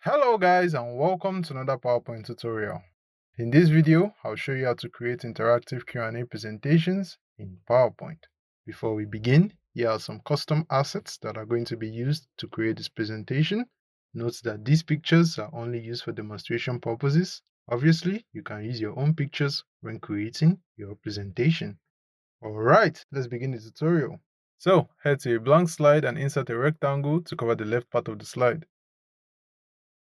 Hello guys and welcome to another PowerPoint tutorial. In this video, I'll show you how to create interactive Q&A presentations in PowerPoint. Before we begin, here are some custom assets that are going to be used to create this presentation. Note that these pictures are only used for demonstration purposes. Obviously, you can use your own pictures when creating your presentation. Alright, let's begin the tutorial. So, head to a blank slide and insert a rectangle to cover the left part of the slide.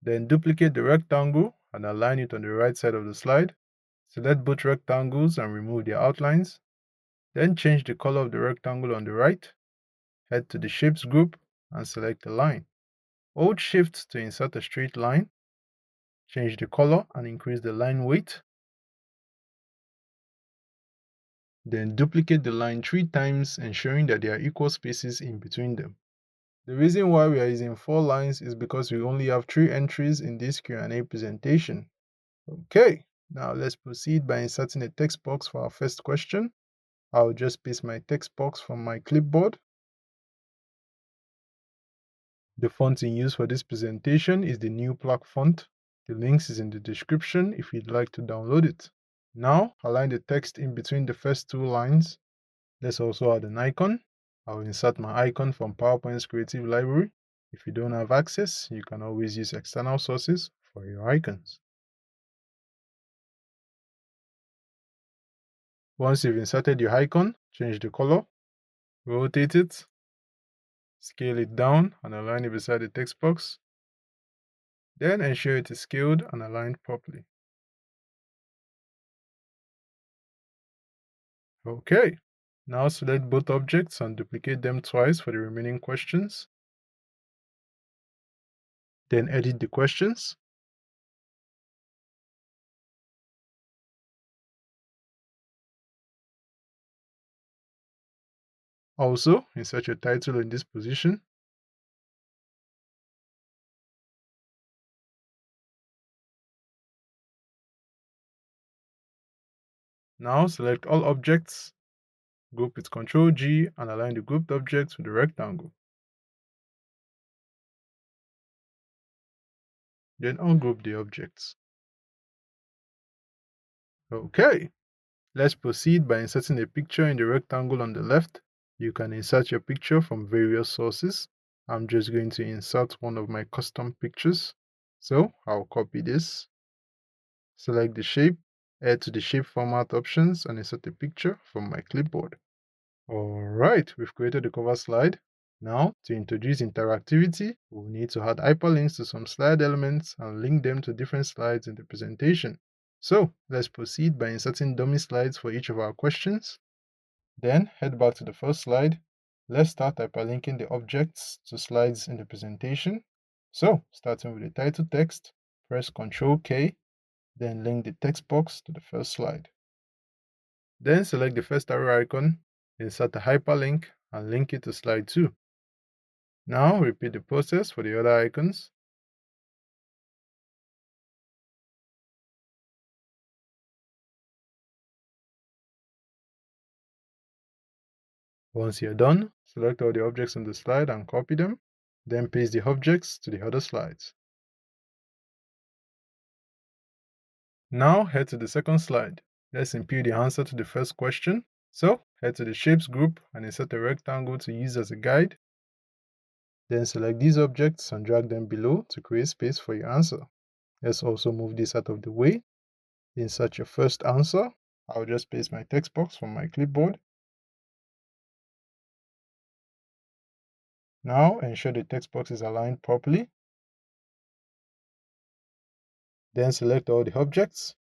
Then duplicate the rectangle and align it on the right side of the slide. Select both rectangles and remove their outlines. Then change the color of the rectangle on the right. Head to the Shapes group and select a line. Hold Shift to insert a straight line. Change the color and increase the line weight. Then duplicate the line 3 times, ensuring that there are equal spaces in between them. The reason why we are using 4 lines is because we only have 3 entries in this Q&A presentation. Okay, now let's proceed by inserting a text box for our first question. I'll just paste my text box from my clipboard. The font in use for this presentation is the new Plaque font. The links is in the description if you'd like to download it. Now, align the text in between the first 2 lines. Let's also add an icon. I'll insert my icon from PowerPoint's Creative Library. If you don't have access, you can always use external sources for your icons. Once you've inserted your icon, change the color, rotate it, scale it down and align it beside the text box. Then ensure it is scaled and aligned properly. Okay, now select both objects and duplicate them twice for the remaining questions. Then edit the questions. Also, insert your title in this position. Now select all objects, group with Ctrl G and align the grouped objects with the rectangle. Then ungroup the objects. Okay, let's proceed by inserting a picture in the rectangle on the left. You can insert your picture from various sources. I'm just going to insert one of my custom pictures. So I'll copy this, select the shape, add to the shape format options and insert a picture from my clipboard. Alright, we've created the cover slide. Now, to introduce interactivity, we'll need to add hyperlinks to some slide elements and link them to different slides in the presentation. So, let's proceed by inserting dummy slides for each of our questions. Then, head back to the first slide. Let's start hyperlinking the objects to slides in the presentation. So, starting with the title text, press Ctrl K, then link the text box to the first slide. Then select the first arrow icon, insert a hyperlink, and link it to slide 2. Now repeat the process for the other icons. Once you're done, select all the objects on the slide and copy them, then paste the objects to the other slides. Now head to the second slide. Let's impute the answer to the first question. So head to the Shapes group and insert a rectangle to use as a guide. Then select these objects and drag them below to create space for your answer. Let's also move this out of the way. Insert your first answer. I'll just paste my text box from my clipboard. Now ensure the text box is aligned properly. Then select all the objects,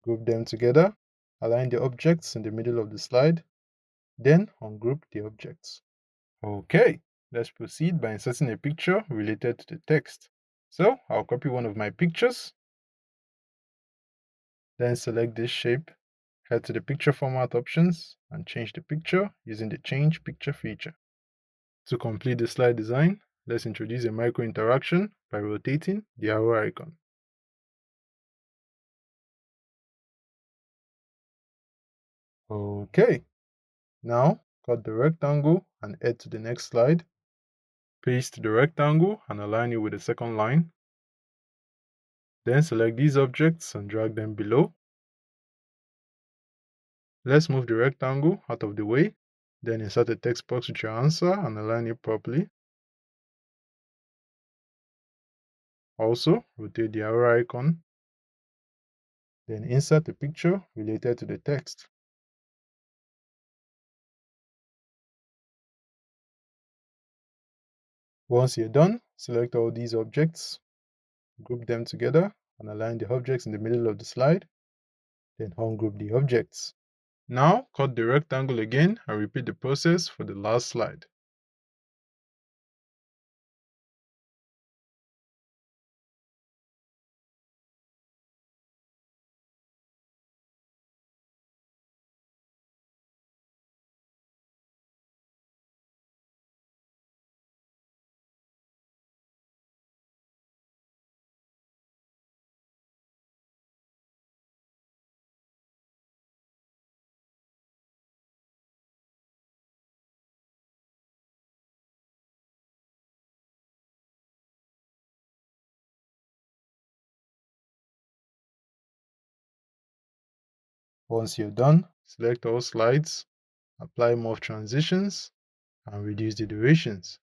group them together, align the objects in the middle of the slide, then ungroup the objects. Okay, let's proceed by inserting a picture related to the text. So I'll copy one of my pictures, then select this shape, head to the picture format options and change the picture using the change picture feature. To complete the slide design, let's introduce a micro interaction by rotating the arrow icon. Okay, now cut the rectangle and head to the next slide. Paste the rectangle and align it with the second line. Then select these objects and drag them below. Let's move the rectangle out of the way. Then insert a text box with your answer and align it properly. Also, rotate the arrow icon. Then insert a picture related to the text. Once you're done, select all these objects, group them together, and align the objects in the middle of the slide. Then ungroup the objects. Now, cut the rectangle again and repeat the process for the last slide. Once you're done, select all slides, apply morph transitions, and reduce the durations.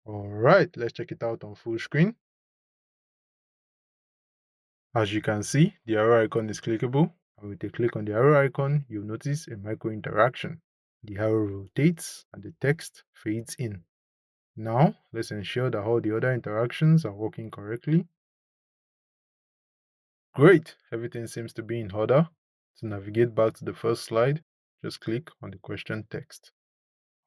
Alright, let's check it out on full screen. As you can see, the arrow icon is clickable, and with a click on the arrow icon, you'll notice a micro interaction. The arrow rotates and the text fades in. Now, let's ensure that all the other interactions are working correctly. Great, everything seems to be in order. To navigate back to the first slide, just click on the question text.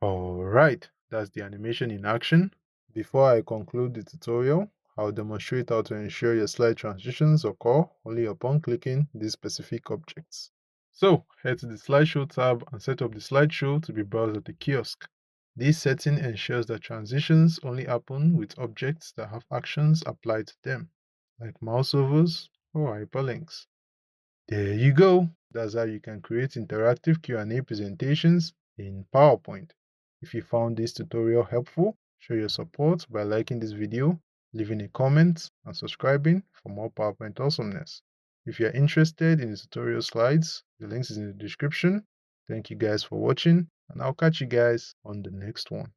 Alright, that's the animation in action. Before I conclude the tutorial, I'll demonstrate how to ensure your slide transitions occur only upon clicking these specific objects. So, head to the Slideshow tab and set up the slideshow to be browsed at the kiosk. This setting ensures that transitions only happen with objects that have actions applied to them, like mouse overs or hyperlinks. There you go. That's how you can create interactive Q&A presentations in PowerPoint. If you found this tutorial helpful, show your support by liking this video, leaving a comment, and subscribing for more PowerPoint awesomeness. If you're interested in the tutorial slides, the links is in the description. Thank you guys for watching, and I'll catch you guys on the next one.